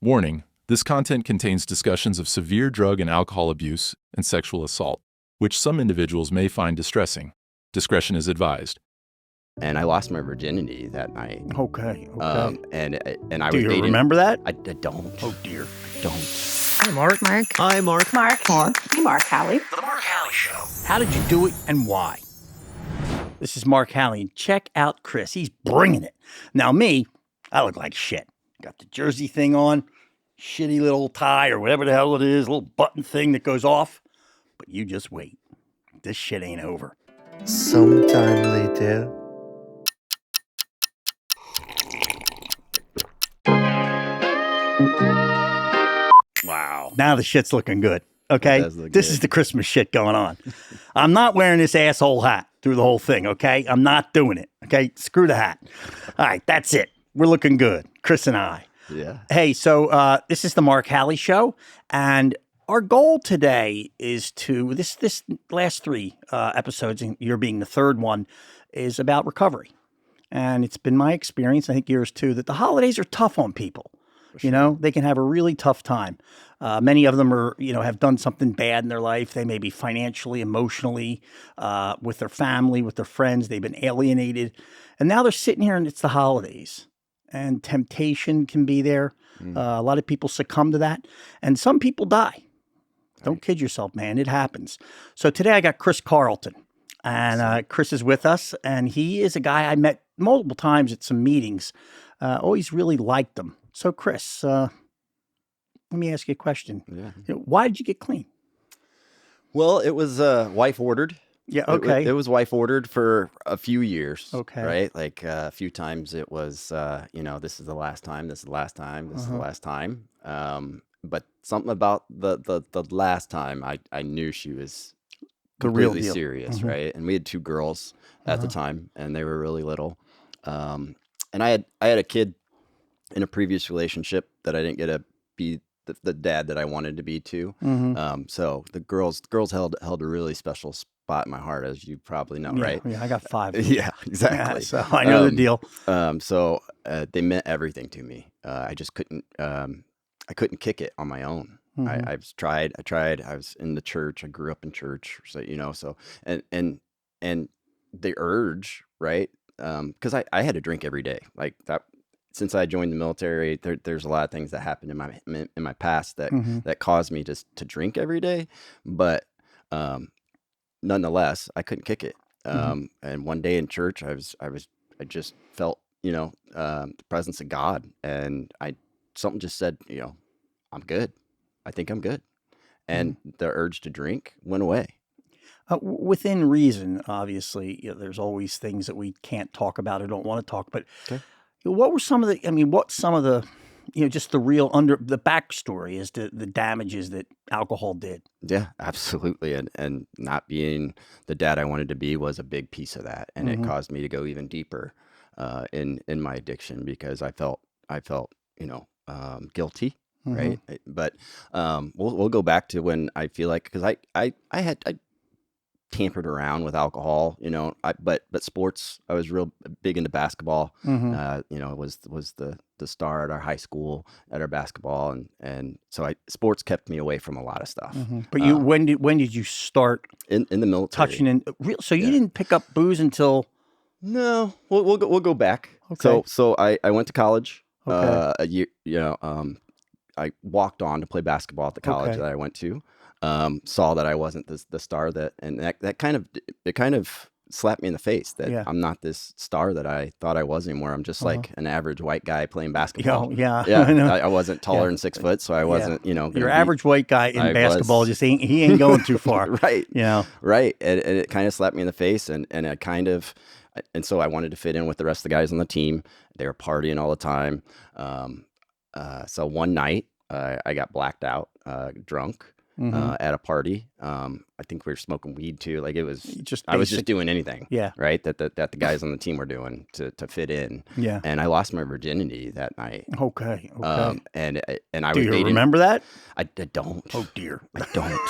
Warning: this content contains discussions of severe drug and alcohol abuse and sexual assault, which some individuals may find distressing. Discretion is advised. And I lost my virginity that night. Okay. And I Do was you dating. remember that? I don't. Oh, dear. I don't. Hi, Mark. Hi, Mark. Hey, Mark Hallie. The Mark Hallie Show. How did you do it and why? This is Mark Hallie, and check out Chris. He's bringing it. Now, me, I look like shit. Got the jersey thing on, shitty little tie or whatever the hell it is, little button thing that goes off. But you just wait. This shit ain't over. Sometime later. Wow. Now the shit's looking good. Okay? does look This good. is the Christmas shit going on. I'm not wearing this asshole hat through the whole thing, okay? I'm not doing it. Okay? Screw the hat. All right, that's it. We're looking good. Chris and I. Yeah. Hey, so this is the Mark Hallie Show, and our goal today is to this last three episodes, and you're being the third one, is about recovery. And it's been my experience, I think yours too, that the holidays are tough on people. You know, they can have a really tough time. Many of them are, have done something bad in their life. They may be financially, emotionally, with their family, with their friends. They've been alienated. And now they're sitting here and it's the holidays. And temptation can be there. A lot of people succumb to that. And some people die. Don't kid yourself, man. It happens. So today I got Chris Carlton. And Chris is with us. And he is a guy I met multiple times at some meetings. Always really liked him. So, Chris, let me ask you a question. Yeah. Why did you get clean? Well, it was wife ordered. Yeah, okay. It was wife ordered for a few years. Okay. Right? Like a few times it was, this is the last time, this is the last time, this is the last time. But something about the last time, I knew she was The real completely deal. serious, right? And we had two girls at the time, and they were really little. And I had a kid in a previous relationship that I didn't get to be the dad that I wanted to be to. So the girls held a really special spot in my heart, as you probably know, right? Yeah, I got 5. Yeah, exactly. So I know the deal. So they meant everything to me. I just couldn't kick it on my own. I tried. I was in the church. I grew up in church. So, and the urge, right? Because I had to drink every day, like that. Since I joined the military, there's a lot of things that happened in my past that caused me to drink every day. But nonetheless, I couldn't kick it. And one day in church, I just felt the presence of God, and something just said, I'm good. I think I'm good, and the urge to drink went away. Within reason, obviously, there's always things that we can't talk about or don't want to talk. But what were some of the, just the real the backstory as to the damages that alcohol did? Yeah, absolutely. And not being the dad I wanted to be was a big piece of that. And it caused me to go even deeper in my addiction, because I felt guilty. Right. But we'll go back to when I feel like, because I tampered around with alcohol, but sports, I was real big into basketball. Was the star at our high school at our basketball, and so sports kept me away from a lot of stuff. But when did you start in the military touching in real? So you didn't pick up booze until? No, we'll go back. Okay. So I went to college. Okay. A year, I walked on to play basketball at the college that I went to. Saw that I wasn't the star and that kind of slapped me in the face that I'm not this star that I thought I was anymore. I'm just like an average white guy playing basketball. Yeah. I wasn't taller than 6 foot, so I wasn't, Your average white guy in basketball he ain't going too far. Right. Yeah. Right. And it kind of slapped me in the face, and so I wanted to fit in with the rest of the guys on the team. They were partying all the time. So one night I got blacked out, drunk. At a party. I think we were smoking weed too. Like it was I was just doing anything. Yeah. Right. That the guys on the team were doing to fit in. Yeah. And I lost my virginity that night. Okay. And I Do was you dating. remember that? I don't. Oh dear. I don't.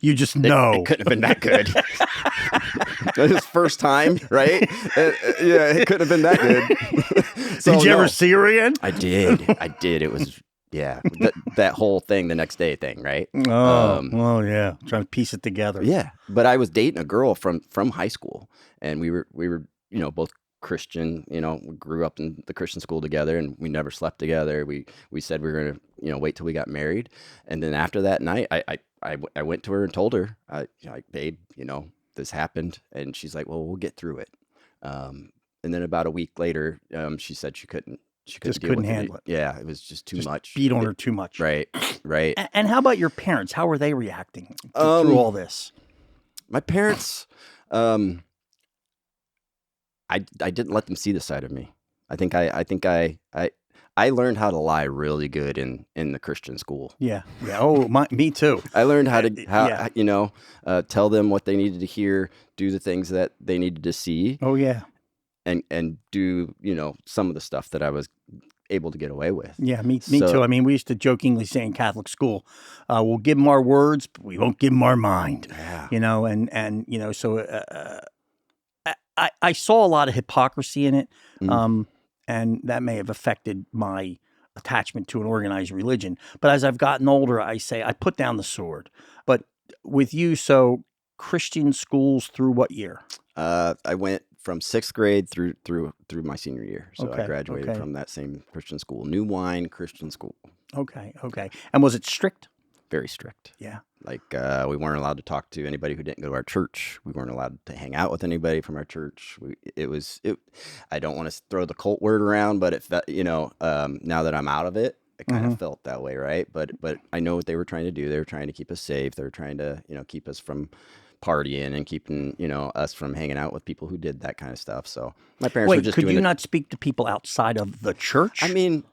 You just know. It couldn't have been that good. That was his first time, right? It couldn't have been that good. Did you ever see her again? I did. It was Yeah, that whole thing, the next day thing, right? Oh, yeah. Trying to piece it together. Yeah, but I was dating a girl from high school, and we were both Christian. We grew up in the Christian school together, and we never slept together. We said we were gonna wait till we got married, and then after that night, I went to her and told her, like, babe, this happened, and she's like, well, we'll get through it. And then about a week later, she said she couldn't Just deal couldn't with handle it. Yeah, it was just too much. Beat on her too much. Right, right. And how about your parents? How were they reacting through all this? My parents, I didn't let them see the side of me. I think I learned how to lie really good in the Christian school. Yeah. Oh, me too. I learned how to tell them what they needed to hear, do the things that they needed to see. Oh, yeah. And do some of the stuff that I was able to get away with. Yeah, me too. I mean, we used to jokingly say in Catholic school, we'll give them our words, but we won't give them our mind. Yeah. So I saw a lot of hypocrisy in it, and that may have affected my attachment to an organized religion. But as I've gotten older, I put down the sword. But with you, so Christian schools through what year? I went from 6th grade through my senior year. So I graduated okay. from that same Christian school, New Wine Christian School. Okay. And was it strict? Very strict. Yeah. Like we weren't allowed to talk to anybody who didn't go to our church. We weren't allowed to hang out with anybody from our church. I don't want to throw the cult word around, but now that I'm out of it, it kind of felt that way, right? But I know what they were trying to do. They were trying to keep us safe. They were trying to keep us from partying and keeping us from hanging out with people who did that kind of stuff. So my parents were just could you not speak to people outside of the church? I mean,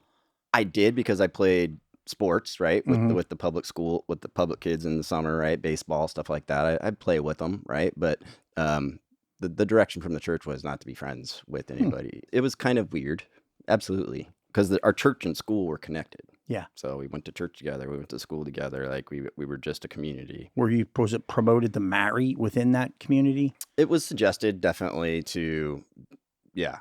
I did because I played sports, right? With the public school, with the public kids in the summer, right? Baseball, stuff like that. I'd play with them, right? But the direction from the church was not to be friends with anybody. It was kind of weird, absolutely, because our church and school were connected. Yeah. So we went to church together. We went to school together. Like we were just a community. Was it promoted to marry within that community? It was suggested definitely to, yeah.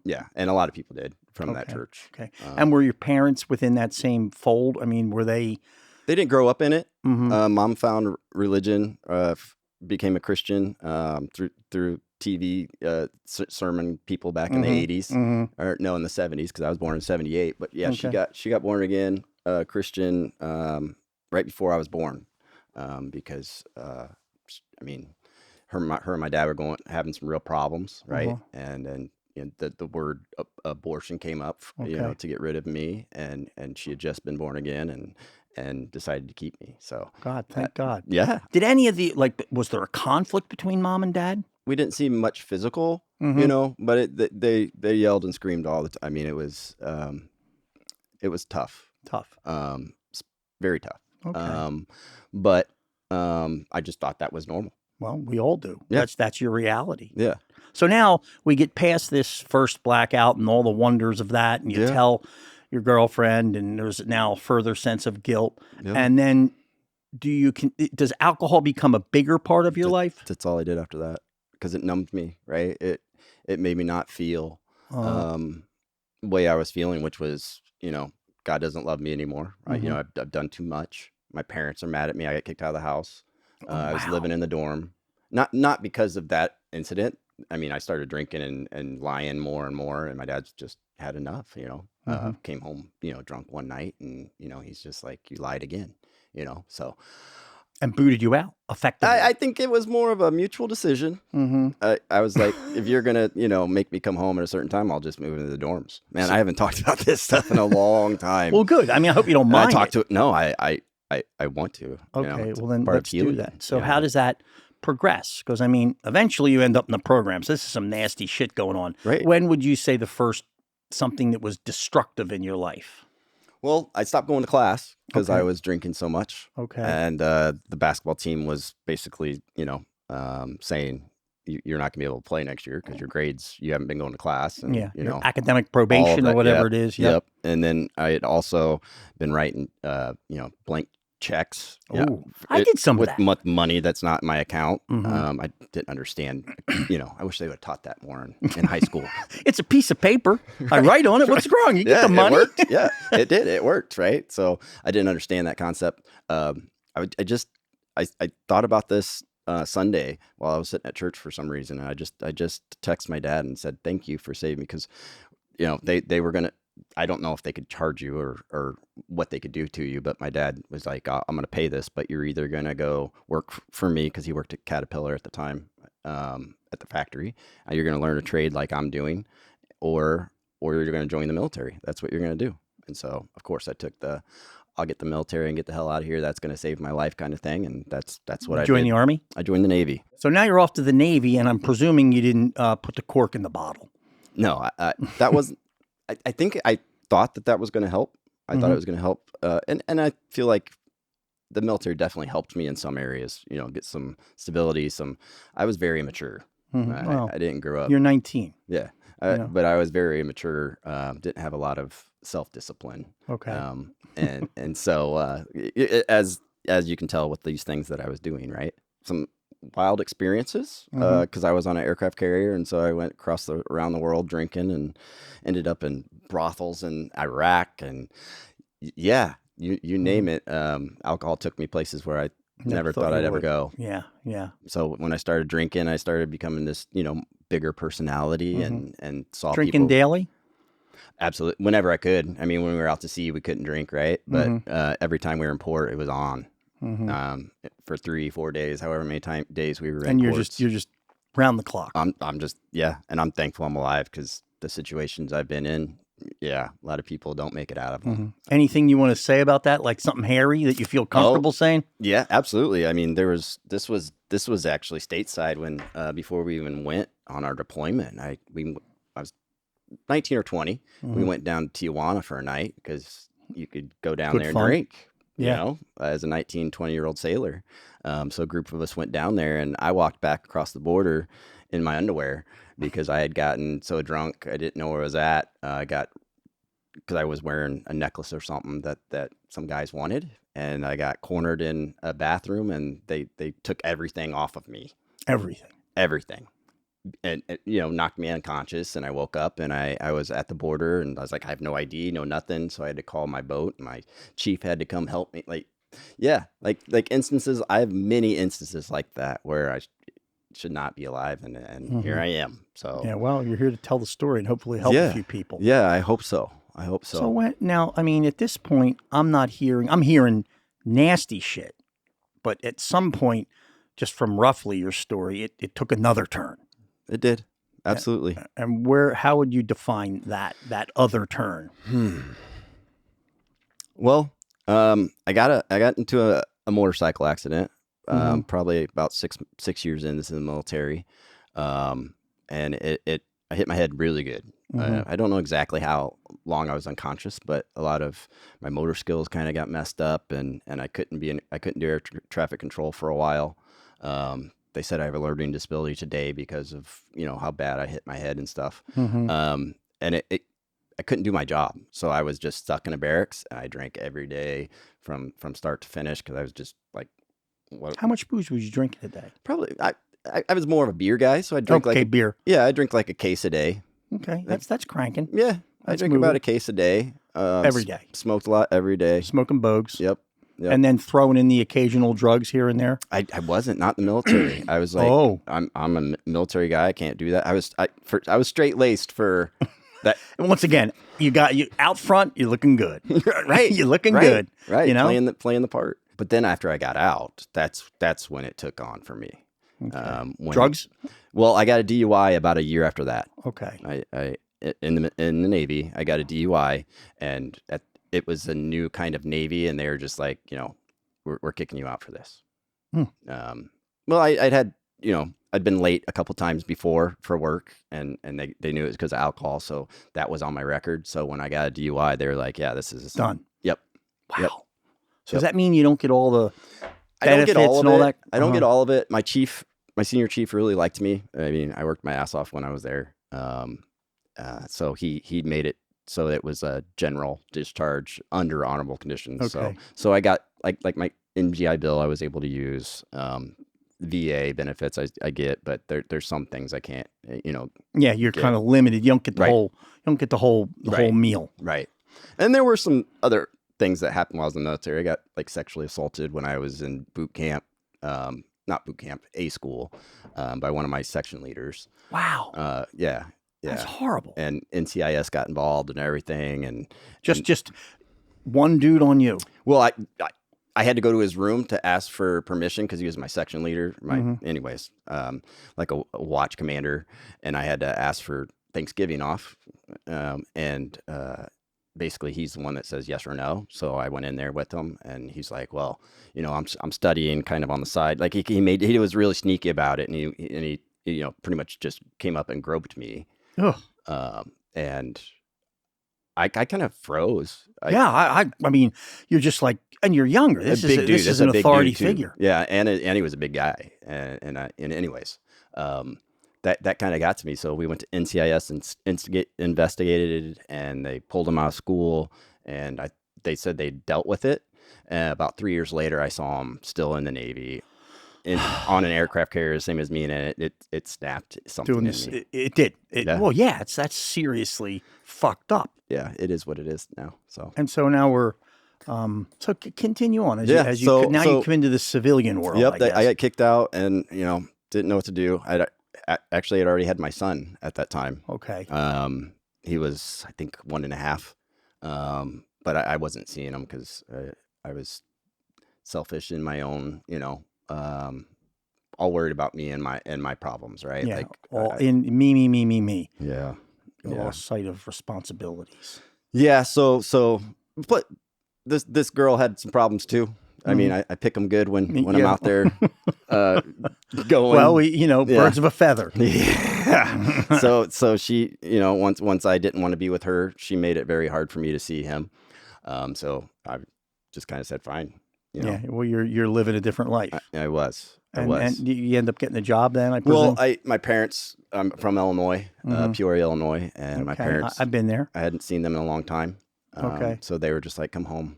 Yeah. And a lot of people did from that church. Okay. And were your parents within that same fold? I mean, were they? They didn't grow up in it. Mom found religion, became a Christian through TV sermon people back in the 80s, or no, in the 70s, because I was born in 78. But yeah, she got born again, Christian, right before I was born, because I mean, her and my dad were having some real problems, right? And then the word abortion came up, to get rid of me, and she had just been born again, and decided to keep me. So Thank God. Yeah. Did any of was there a conflict between mom and dad? We didn't see much physical, but they yelled and screamed all the time. I mean, it was tough. Very tough. Okay. But I just thought that was normal. Well, we all do. Yeah. That's your reality. Yeah. So now we get past this first blackout and all the wonders of that, and you tell your girlfriend, and there's now a further sense of guilt. Yeah. And then does alcohol become a bigger part of your life? That's all I did after that, because it numbed me, right? It made me not feel the way I was feeling, which was, God doesn't love me anymore. Right? I've done too much. My parents are mad at me. I got kicked out of the house. I was living in the dorm, not because of that incident. I mean, I started drinking and lying more and more, and my dad's just had enough, came home, drunk one night, and, he's just like, you lied again, so. And booted you out, effectively. I think it was more of a mutual decision. I was like, if you're going to, make me come home at a certain time, I'll just move into the dorms. Man, I haven't talked about this stuff in a long time. Well, good. I mean, I hope you don't mind. No, I want to. Okay, well then let's do that. So how does that progress? Because I mean, eventually you end up in the program. So this is some nasty shit going on. Right. When would you say the first something that was destructive in your life? Well, I stopped going to class because I was drinking so much. Okay. And the basketball team was basically, saying you're not going to be able to play next year because your grades, you haven't been going to class. And, your academic probation or whatever it is. Yep. And then I had also been writing, blank checks. Oh, I did some of with that. money that's not in my account. Mhm. I didn't understand. I wish they would have taught that more in high school. It's a piece of paper. I write on it. What's wrong? You get the money. It worked. Yeah, it did. It worked, right? So I didn't understand that concept. I thought about this Sunday while I was sitting at church for some reason, and I just texted my dad and said, "Thank you for saving me," because they were gonna. I don't know if they could charge you or what they could do to you, but my dad was like, I'm going to pay this, but you're either going to go work for me, because he worked at Caterpillar at the time, at the factory. You're going to learn a trade like I'm doing, or you're going to join the military. That's what you're going to do. And so, of course, I took I'll get the military and get the hell out of here. That's going to save my life kind of thing. And that's what I did. Join the Army? I joined the Navy. So now you're off to the Navy, and I'm presuming you didn't put the cork in the bottle. No, that was... I think I thought that was going to help. I thought it was going to help. And I feel like the military definitely helped me in some areas, get some stability. I was very immature. Well, I didn't grow up. You're 19. Yeah. But I was very immature. Didn't have a lot of self-discipline. Okay. And so, as you can tell with these things that I was doing, right? Some wild experiences, because I was on an aircraft carrier, and so I went around the world drinking, and ended up in brothels in Iraq, and you name it. Alcohol took me places where I never thought I'd ever go. Yeah. So when I started drinking, I started becoming this bigger personality, and saw Drinking people daily? Absolutely, whenever I could. I mean, when we were out to sea, we couldn't drink, right? But every time we were in port, it was on. For 3-4 days, however many days we were in. And you're ports. just round the clock. I'm just and I'm thankful I'm alive, because the situations I've been in, a lot of people don't make it out of them. Anything you want to say about that? Like something hairy that you feel comfortable saying? Yeah, absolutely. I mean, this was actually stateside when before we even went on our deployment. I was 19 or 20. We went down to Tijuana for a night, because you could go down there and drink. As a 19, 20-year-old sailor. So a group of us went down there, and I walked back across the border in my underwear, because I had gotten so drunk I didn't know where I was at. Because I was wearing a necklace or something that some guys wanted, and I got cornered in a bathroom, and they took everything off of me. Everything. And knocked me unconscious, and I woke up, and I was at the border, and I was like, I have no ID, no nothing. So I had to call my boat, and my chief had to come help me. Like instances. I have many instances like that where I should not be alive, and here I am. So well, you're here to tell the story and hopefully help a few people. Yeah, I hope so. So now, I mean, at this point, I'm hearing nasty shit, but at some point, just from roughly your story, it took another turn. It did. Absolutely. And how would you define that other turn? Well, I got into a motorcycle accident, probably about six years into the military. And I hit my head really good. I don't know exactly how long I was unconscious, but a lot of my motor skills kind of got messed up, and I couldn't do air traffic control for a while. They said I have a learning disability today because of, how bad I hit my head and stuff. And I couldn't do my job. So I was just stuck in a barracks, and I drank every day from start to finish, because I was just like, what? How much booze was you drinking a day? Probably, I was more of a beer guy. So I drink beer. Yeah, I drink like a case a day. Okay. That's cranking. Yeah. I drink about a case a day. Every day. Smoked a lot every day. Smoking bogues. Yep. And then throwing in the occasional drugs here and there. I wasn't, not in the military. I was like, I'm a military guy. I can't do that. I was straight laced for that. And once again, you out front. You're looking good, right? You're looking good, right? Playing the part. But then after I got out, that's when it took on for me. Okay. Drugs? Well, I got a DUI about a year after that. Okay. I in the Navy, I got a DUI, and it was a new kind of Navy, and they were just like, we're kicking you out for this. Well, I'd been late a couple times before for work, and they knew it was because of alcohol, so that was on my record. So when I got a DUI, they were like, yeah, this is done. Yep. Wow. Yep. So does that mean you don't get all the benefits I don't get all of and all it. that? I don't get all of it. My senior chief really liked me. I mean, I worked my ass off when I was there. So he made it so it was a general discharge under honorable conditions. Okay. So I got like my MGI Bill, I was able to use. VA benefits I get, but there's some things I can't, Yeah, you're get. kind of limited. You don't get the Right. whole. You don't get the whole Right. meal. Right. And there were some other things that happened while I was in the military. I got like sexually assaulted when I was in boot camp, not boot camp, A school, by one of my section leaders. Wow, Yeah. that's Yeah. horrible. And NCIS got involved and everything. And Just one dude on you. well, I had to go to his room to ask for permission because he was my section leader. Anyways, like a watch commander, and I had to ask for Thanksgiving off. And basically, he's the one that says yes or no. So I went in there with him, and he's like, "Well, I'm studying kind of on the side." Like he was really sneaky about it, and he pretty much just came up and groped me. Ugh. And I kind of froze. I mean, you're just like, and you're younger. This is an authority figure. Yeah, and he was a big guy, and anyways, that kind of got to me. So we went to NCIS and investigated, and they pulled him out of school, and they said they dealt with it. And about 3 years later, I saw him still in the Navy, on an aircraft carrier, same as me, and it snapped something Doing in this, me. it did. Yeah. Well, yeah, that's seriously fucked up. Yeah, it is what it is now. So And so now we're, continue on Yeah, as you so- now so- you come into the civilian world. Yep, I guess. I got kicked out, and didn't know what to do. I actually had already had my son at that time. Okay. He was, I think, 1.5, but I wasn't seeing him because I was selfish in my own, all worried about me and my problems, right? Yeah. Like, all in me. yeah, You yeah. lost sight of responsibilities. Yeah. So, but this girl had some problems too. I mean, I pick them good when I'm Yeah. out there going. Well, birds of a feather. Yeah. So she, once I didn't want to be with her, she made it very hard for me to see him. So I just kind of said, fine. Yeah. Well, you're living a different life. I was. And you end up getting a job then, I presume? Well, my parents, I'm from Illinois, Peoria, Illinois, and my Okay, parents, I've been there. I hadn't seen them in a long time. Okay. So they were just like, come home,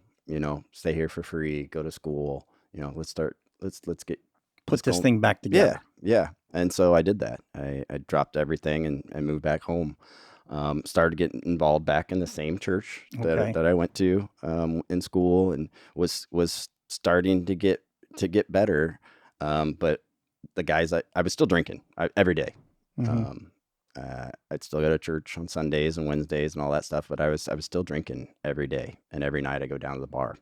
stay here for free, go to school, let's get Put this go- thing back together. Yeah. And so I did that. I dropped everything and moved back home. Started getting involved back in the same church Okay. that I went to in school, and was starting to get better. But the guys, I was still drinking every day. Mhm. I'd still go to church on Sundays and Wednesdays and all that stuff, but I was still drinking every day, and every night I go down to the bar.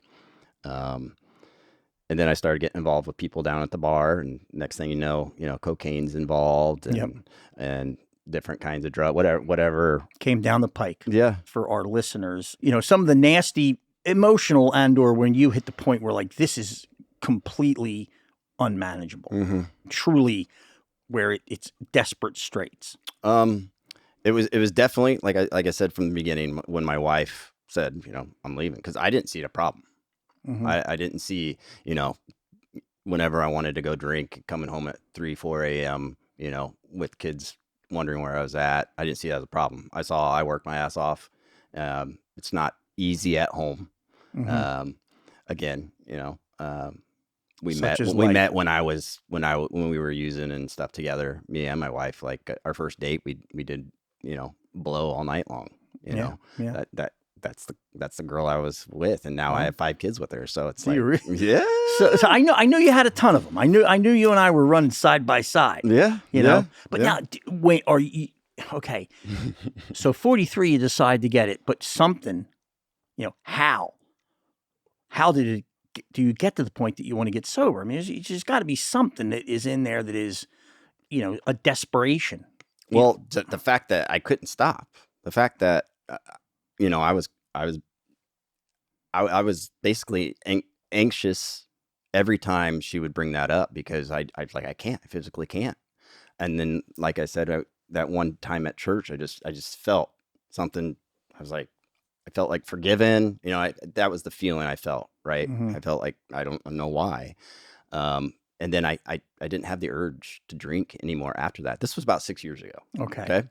And then I started getting involved with people down at the bar, and next thing you know, cocaine's involved, and Yep. and different kinds of drug, whatever. Came down the pike. Yeah. For our listeners, some of the nasty emotional or when you hit the point where like this is completely unmanageable, Mm-hmm. truly where it's desperate straits. It was definitely like I said from the beginning when my wife said, I'm leaving, because I didn't see the problem. Mhm. I didn't see, whenever I wanted to go drink, coming home at 3-4 a.m., with kids wondering where I was at. I didn't see that as a problem. I worked my ass off. It's not easy at home. Mhm. Again, we Such is we life. met when we were using and stuff together, me and my wife. Like our first date, we did, blow all night long. Yeah. That's the girl I was with, and now I have 5 kids with her. So it's Do like, you really? yeah, So I know you had a ton of them. I knew you and I were running side by side. yeah, You yeah, know. But yeah. now, wait, are you okay? So 43, you decide to get it, but something, how did it? Do you get to the point that you want to get sober? I mean, there's just got to be something that is in there that is, a desperation. Well, the fact that I couldn't stop, the fact that I was basically anxious every time she would bring that up, because I was like, I physically can't. And then, like I said, that one time at church, I just felt something. I was like, I felt like forgiven. That was the feeling I felt. Right. Mhm. I felt like I don't know why. And then I didn't have the urge to drink anymore after that. This was about 6 years ago. Okay. Okay.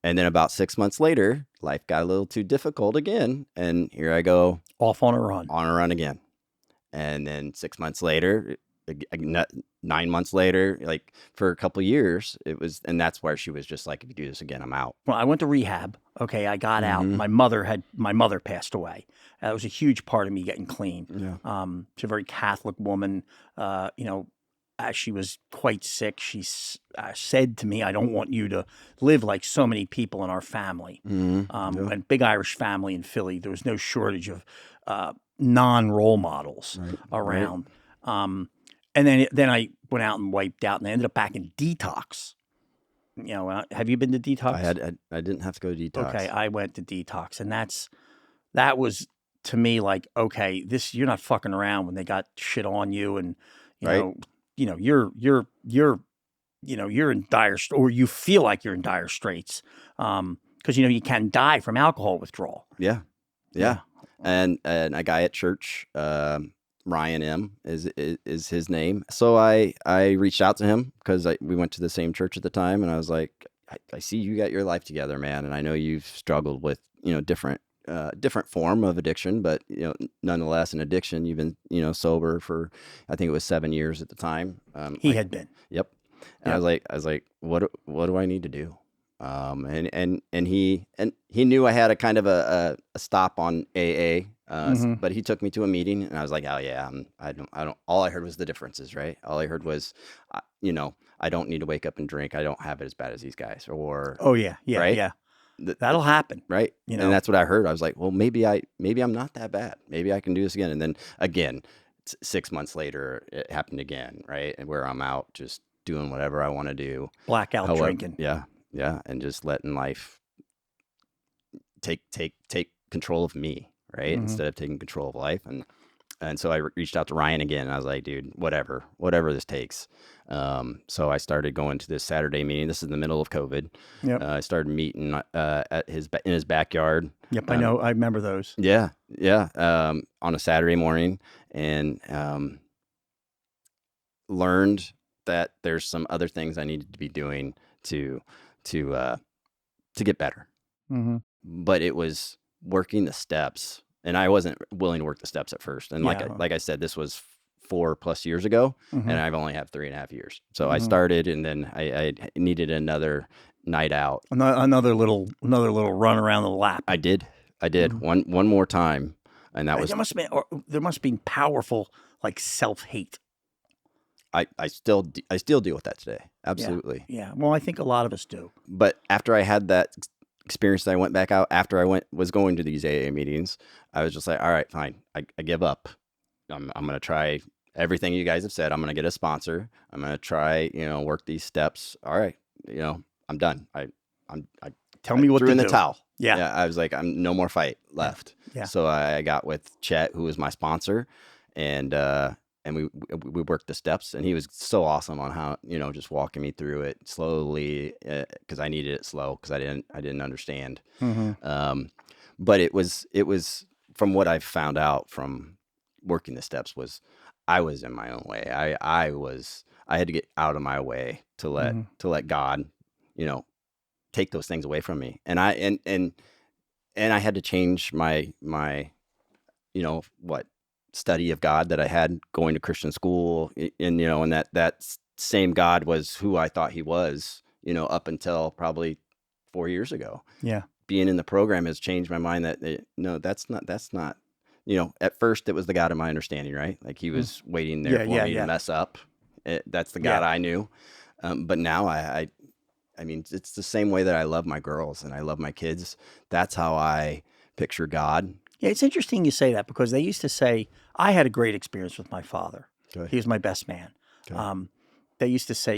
And then about 6 months later, life got a little too difficult again. And here I go Off on a run. on a run again. And then 6 months later, 9 months later, like for a couple of years, and that's where she was just like, if you do this again, I'm out. Well, I went to rehab. Okay, I got out. My mother passed away. That was a huge part of me getting clean. Yeah. She's a very Catholic woman. As she was quite sick, she said to me, "I don't want you to live like so many people in our family." And big Irish family in Philly, there was no shortage of non-role models around. And then I went out and wiped out, and I ended up back in detox. Have you been to detox? I didn't have to go to detox. Okay, I went to detox, and that was to me like, okay, you're not fucking around when they got shit on you, and you're in dire or you feel like you're in dire straits, because you can die from alcohol withdrawal. Yeah. And a guy at church, Ryan M is his name. So I reached out to him because we went to the same church at the time, and I was like, I see you got your life together, man, and I know you've struggled with different form of addiction, but nonetheless an addiction. You've been sober for, I think it was 7 years at the time. He had been. Yep. And I was like, what do I need to do? And he knew I had a kind of a stop on AA, but he took me to a meeting, and I was like, oh yeah, I don't. All I heard was the differences, right? All I heard was, I don't need to wake up and drink. I don't have it as bad as these guys, or oh yeah, right? Yeah. That'll happen, right? And that's what I heard. I was like, well, maybe I'm not that bad. Maybe I can do this again. And then again, 6 months later, it happened again, right? And where I'm out just doing whatever I want to do, blackout drinking. Yeah, and just letting life take control of me, right? Instead of taking control of life. And so I reached out to Ryan again, and I was like, dude, whatever this takes. So I started going to this Saturday meeting. This is in the middle of COVID. Yep. I started meeting in his backyard. Yep, I know. I remember those. Yeah. On a Saturday morning, and learned that there's some other things I needed to be doing to get better. But it was working the steps, and I wasn't willing to work the steps at first. And like I said, this was 4+ years ago, and I've only had 3.5 years. So I started, and then I needed another night out, another little run around the lap. I did one more time, and that was there must be powerful like self-hate. I still deal with that today. Absolutely. Yeah. Well, I think a lot of us do. But after I had that experience, that I went back out, after I was going to these AA meetings, I was just like, all right, fine. I give up. I'm going to try everything you guys have said. I'm going to get a sponsor. I'm going to try, work these steps. All right. I'm done. I Tell me what threw to in do. the towel. Yeah. I was like, I'm no more fight left. Yeah. So I got with Chet, who was my sponsor, and we worked the steps, and he was so awesome on how, just walking me through it slowly, because I needed it slow, because I didn't understand. But it was from what I found out from working the steps was I was in my own way. I had to get out of my way to let God, take those things away from me. And I had to change my study of God that I had going to Christian school, and that same God was who I thought he was, up until probably 4 years ago. Yeah. Being in the program has changed my mind that no, that's not, at first it was the God of my understanding, right? Like he was waiting there for me to mess up. That's the God I knew. But now I mean, it's the same way that I love my girls and I love my kids. That's how I picture God. Yeah, it's interesting you say that, because they used to say, I had a great experience with my father. Okay. He was my best man. Okay. They used to say,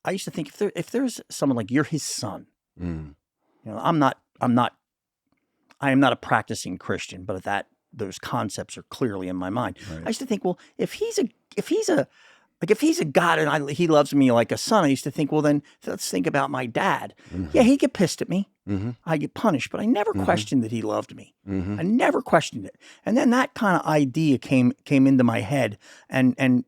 I used to think if there's someone like you're his son, I am not a practicing Christian, but those concepts are clearly in my mind. Right. I used to think, well, if he's a God and he loves me like a son, I used to think, well, then let's think about my dad. Yeah, he'd get pissed at me. I get punished, but I never questioned that he loved me. I never questioned it. And then that kind of idea came into my head, and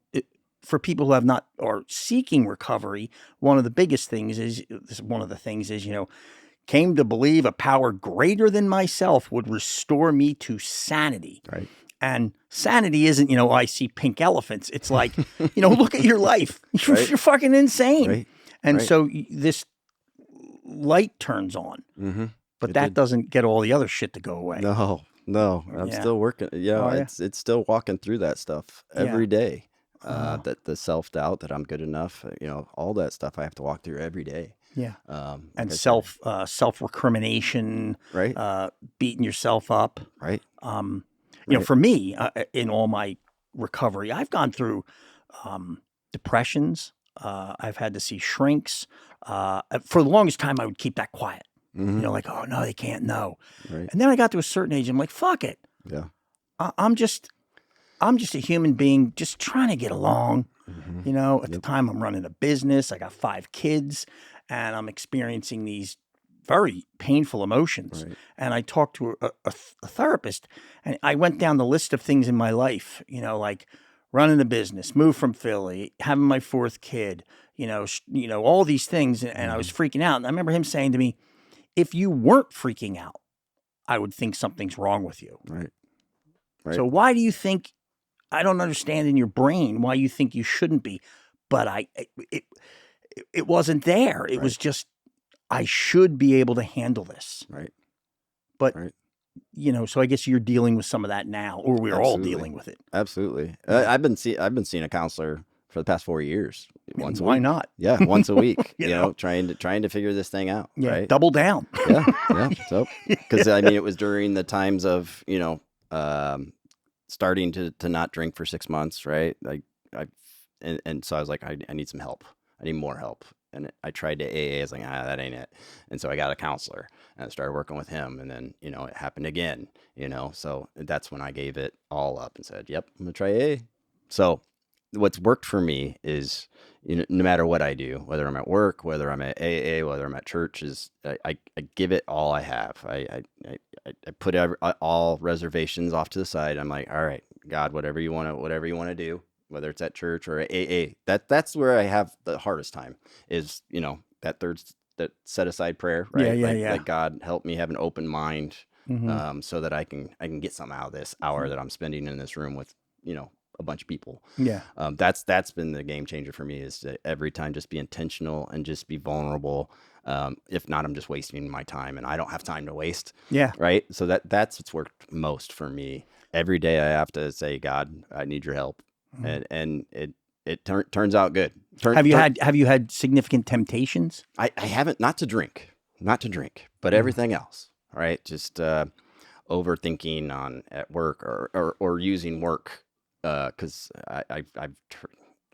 for people who have not or seeking recovery, one of the things is, came to believe a power greater than myself would restore me to sanity. Right. And sanity isn't, I see pink elephants. It's like, look at your life. You're fucking insane. Right. And so this light turns on, but that doesn't get all the other shit to go away. No, I'm still working. It's still walking through that stuff every day. That the self-doubt that I'm good enough, all that stuff I have to walk through every day. Yeah. And like self-recrimination, right. Beating yourself up. Right. For me, in all my recovery, I've gone through depressions. I've had to see shrinks. For the longest time, I would keep that quiet. Like, oh no, they can't know. Right. And then I got to a certain age, I'm like, fuck it. Yeah. I'm just a human being just trying to get along. At the time I'm running a business, I got 5 kids, and I'm experiencing these very painful emotions. Right. And I talked to a therapist, and I went down the list of things in my life, like running a business, moved from Philly, having my 4th kid, all these things. And I was freaking out. And I remember him saying to me, if you weren't freaking out, I would think something's wrong with you. Right. So why do you think, I don't understand in your brain why you think you shouldn't be, but it wasn't there. It was just, I should be able to handle this. Right. But, so I guess you're dealing with some of that now, or we're all dealing with it. Absolutely. I've been seeing a counselor for the past 4 years. Once a Why week. not? Yeah, once a week. Trying to figure this thing out. Yeah, right? double down. Yeah. So, because it was during the times of starting to not drink for 6 months, right? Like and so I was like, I need some help. I need more help. And I tried to AA. I was like, that ain't it. And so I got a counselor and I started working with him. And then, it happened again, so that's when I gave it all up and said, yep, I'm going to try AA. So what's worked for me is, no matter what I do, whether I'm at work, whether I'm at AA, whether I'm at church, is I give it all I have. I put all reservations off to the side. I'm like, all right, God, whatever you want to do, whether it's at church or at AA, that's where I have the hardest time is, that set aside prayer, right? Like God, help me have an open mind, so that I can get something out of this hour that I'm spending in this room with, a bunch of people. Yeah. That's been the game changer for me, is to every time just be intentional and just be vulnerable. If not, I'm just wasting my time, and I don't have time to waste. Yeah. Right. So that's what's worked most for me. Every day I have to say, God, I need your help. And it turns out good. Have you had significant temptations? I haven't, not to drink, but everything else. Right. Just, overthinking at work or using work. 'Cause I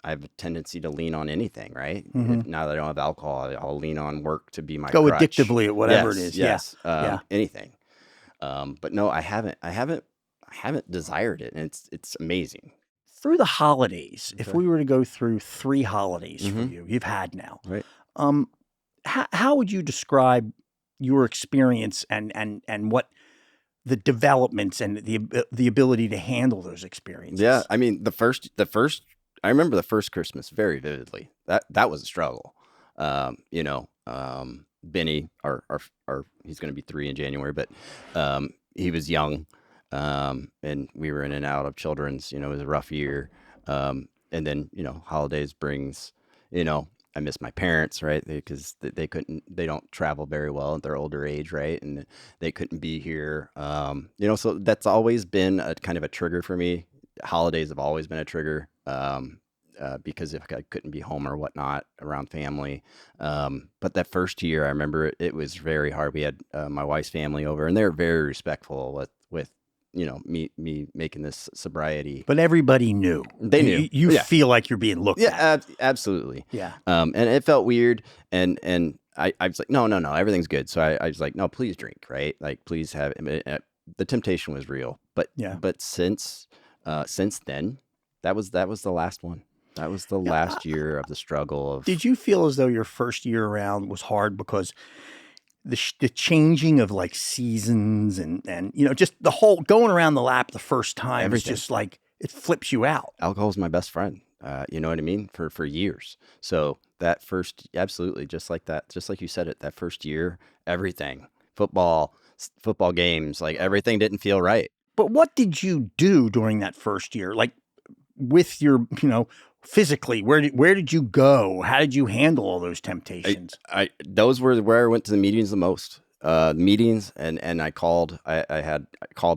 have a tendency to lean on anything, right? Now that I don't have alcohol, I'll lean on work to be my Go crutch. addictively at whatever it is. Yes. Yeah. Anything. But no, I haven't desired it, and it's amazing. Through the holidays, if Okay. we were to go through 3 holidays for you've had now, Right. how would you describe your experience and what the developments and the ability to handle those experiences? Yeah. I mean, the first, I remember the first Christmas very vividly. That was a struggle. Benny, our he's going to be 3 in January, but, he was young. And we were in and out of children's, it was a rough year. And then, holidays brings, I miss my parents, right? Because they don't travel very well at their older age, right? And they couldn't be here. So that's always been a kind of a trigger for me. Holidays have always been a trigger, because if I couldn't be home or whatnot around family. But that first year, I remember it was very hard. We had my wife's family over, and they were very respectful with me making this sobriety. But everybody knew. They knew. You feel like you're being looked at. Absolutely. Yeah. And it felt weird. And I was like, no, everyth's good. So I was like, no, please drink, right? Like, please have. The temptation was real. But since then, that was the last one. That was the last year of the struggle of. Did you feel as though your first year around was hard because the changing of like seasons and just the whole going around the lap the first time Everything. is just like it flips you out? Alcohol's my best friend. You know what I mean? For years. So that first, absolutely, just like that, just like you said it, that first year, everything, football games, like everything didn't feel right. But what did you do during that first year? Like with your, physically, where did you go? How did you handle all those temptations? Those were where I went to the meetings the most. Meetings, and I called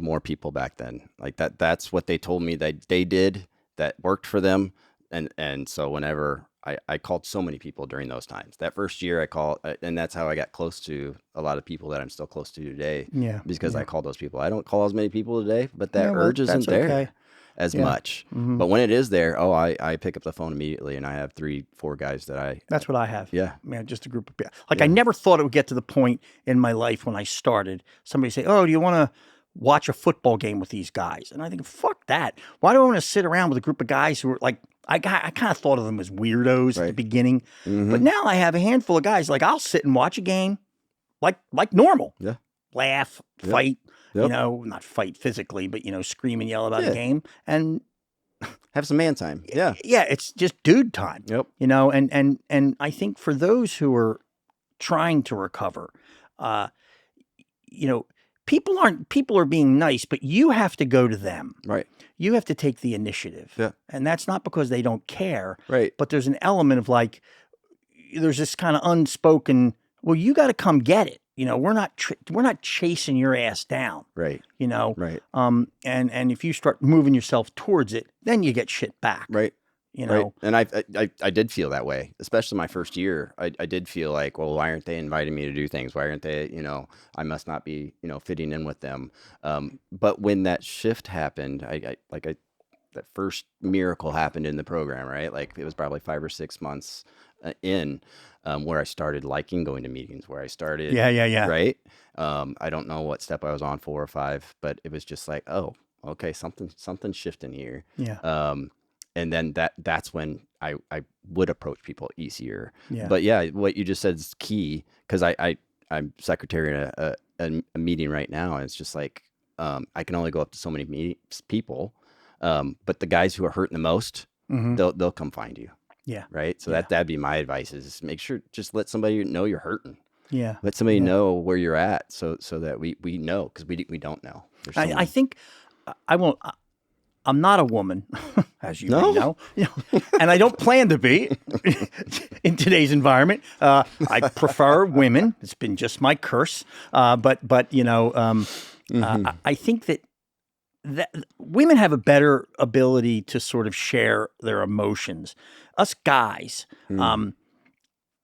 more people back then. Like that's what they told me that they did that worked for them. And so whenever I called so many people during those times, that first year I called, and that's how I got close to a lot of people that I'm still close to today. Yeah. Because yeah. I called those people. I don't call as many people today, but that Yeah, well, urge isn't that's there okay. as Yeah. much. Mhm. But when it is there, I pick up the phone immediately, and I have 3-4 guys that That's what I have. yeah. Man, just a group of people. Like Yeah. I never thought it would get to the point in my life when I started. Somebody say, "Oh, do you want to watch a football game with these guys?" And I think, "Fuck that! Why do I want to sit around with a group of guys who are like?" I kind of thought of them as weirdos at the Right. beginning, Mhm. but now I have a handful of guys. Like I'll sit and watch a game, like normal. Yeah. Laugh, Yep. fight. Yep. Not fight physically, but scream and yell about Yeah. a game. And Have some man time. Yeah. yeah, it's just dude time. Yep. And I think for those who are trying to recover, people are being nice, but you have to go to them. Right. You have to take the initiative. Yeah. And that's not because they don't care, Right. but there's an element of like, there's this kind of unspoken, well, you got to come get it. We're not chasing your ass down. Right. Right. And if you start moving yourself towards it, then you get shit back. Right. You Right. know, And I did feel that way, especially my first year. I did feel like, well, why aren't they inviting me to do things? Why aren't they, I must not be, fitting in with them. But when that shift happened, that first miracle happened in the program, right? Like it was probably 5 or 6 months in where I started liking going to meetings, where I started. Yeah. Right. I don't know what step I was on, 4 or 5, but it was just like, oh, okay, something's shifting here. Yeah. And then that's when I would approach people easier. Yeah. But yeah, what you just said is key, because I'm secretary at a meeting right now, and it's just like I can only go up to so many people, but the guys who are hurting the most, Mhm. they'll come find you. Yeah. Right. So Yeah. that'd be my advice, is make sure, just let somebody know you're hurting. Yeah. Let somebody Yeah. know where you're at, so that we know, because we don't know. There's so I many- think I won't. I'm not a woman, as you No? may know, and I don't plan to be in today's environment. I prefer women. It's been just my curse. But I think that women have a better ability to sort of share their emotions. Us guys,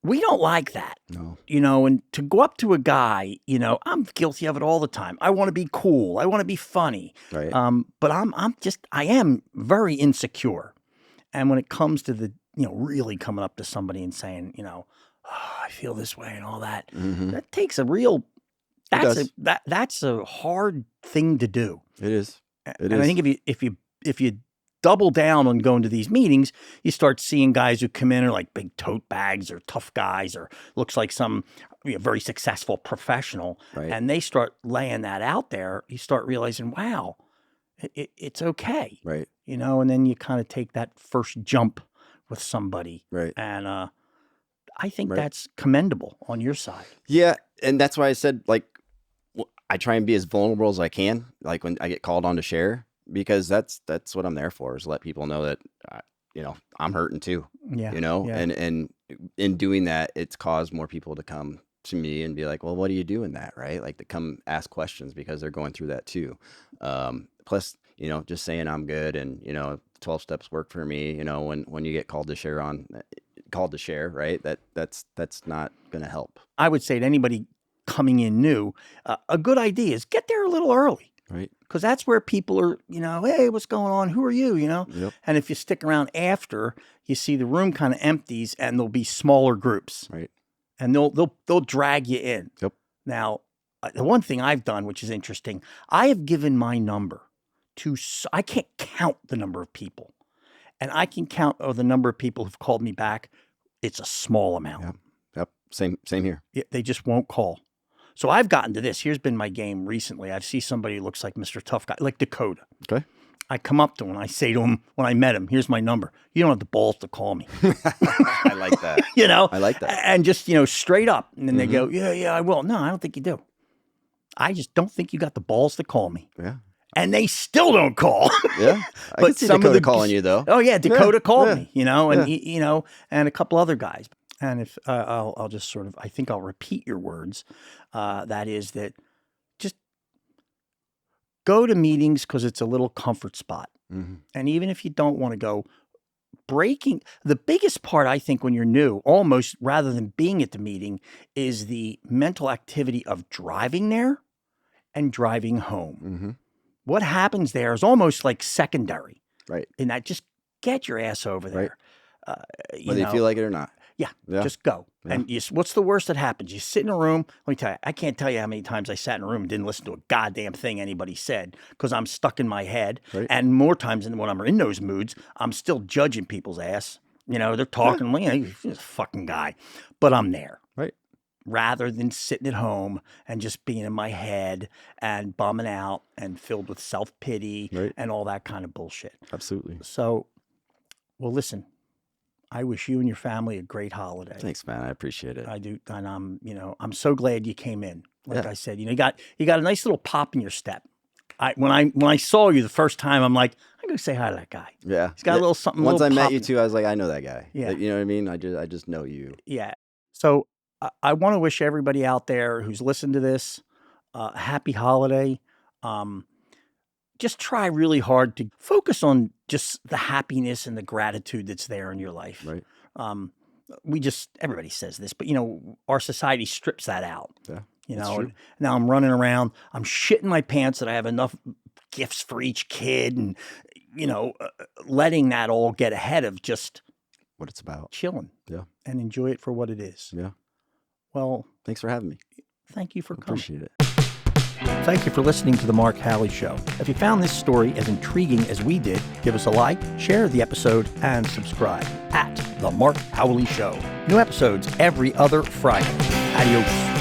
we don't like that. No. And to go up to a guy, I'm guilty of it all the time. I want to be cool. I want to be funny. Right. But I am very insecure. And when it comes to the, really coming up to somebody and saying, "Oh, I feel this way," and all that, Mhm. that takes a real, It does. that's a hard thing to do. It is. It And I is. think if you double down on going to these meetings, you start seeing guys who come in are like big tote bags or tough guys, or looks like some very successful professional, Right. and they start laying that out there. You start realizing, wow, it's okay, Right. and then you kind of take that first jump with somebody, Right. and I think Right. that's commendable on your side. Yeah, and that's why I said, like, I try and be as vulnerable as I can, like when I get called on to share, because that's what I'm there for, is let people know that I'm hurting too. Yeah, yeah. And in doing that, it's caused more people to come to me and be like, well, what do you do in that, right? Like, to come ask questions, because they're going through that too. Plus, just saying I'm good, and 12 steps work for me. When you get called to share, right? That's not going to help. I would say to anybody coming in new, a good idea is get there a little early. Right. Because that's where people are, hey, what's going on? Who are you? Yep. And if you stick around after, you see the room kind of empties, and there'll be smaller groups, Right. and they'll drag you in. Yep. Now, the one thing I've done, which is interesting, I have given my number to. I can't count the number of people, and I can count the number of people who've called me back. It's a small amount. Yep. Same here. They just won't call. So I've gotten to this. Here's been my game recently. I see somebody who looks like Mr. Tough Guy, like Dakota. Okay. I come up to him and I say to him when I met him, here's my number. You don't have the balls to call me. I like that. I like that. And just, straight up. And then they go, yeah, I will. No, I don't think you do. I just don't think you got the balls to call me. Yeah. And they still don't call. Yeah. I But can see some of Dakota the- calling you, though. Oh yeah, Dakota called yeah. me, and and a couple other guys. And if I'll just sort of, I think I'll repeat your words. That is that just go to meetings because it's a little comfort spot. Mm-hmm. And even if you don't want to go, the biggest part I think when you're new, almost rather than being at the meeting, is the mental activity of driving there and driving home. Mm-hmm. What happens there is almost like secondary. Right. And that just get your ass over there. Whether you feel like it or not. Yeah, Yeah. just go. Yeah. And what's the worst that happens? You sit in a room. Let me tell you, I can't tell you how many times I sat in a room and didn't listen to a goddamn thing anybody said because I'm stuck in my head. Right. And more times than when I'm in those moods, I'm still judging people's ass. They're talking, he's a fucking guy. But I'm there. Right. Rather than sitting at home and just being in my head and bumming out and filled with self-pity Right. and all that kind of bullshit. Absolutely. So, well, listen, I wish you and your family a great holiday. Thanks, man. I appreciate it. I do, and I'm so glad you came in. Like Yeah. I said, you got a nice little pop in your step. When I saw you the first time, I'm like, I'm gonna say hi to that guy. Yeah. He's got a little something. Once I little met pop you in- too, I was like, I know that guy. Yeah. You know what I mean? I just know you. Yeah. So I want to wish everybody out there who's listened to this a happy holiday. Just try really hard to focus on just the happiness and the gratitude that's there in your life. Right. Everybody says this, but our society strips that out. Yeah. That's true. and now I'm running around, I'm shitting my pants that I have enough gifts for each kid and, letting that all get ahead of just What it's about. chilling. Yeah. And enjoy it for what it is. Yeah. Well, Thanks for having me. thank you for coming. Appreciate it. Thank you for listening to The Mark Halley Show. If you found this story as intriguing as we did, give us a like, share the episode, and subscribe at The Mark Halley Show. New episodes every other Friday. Adios.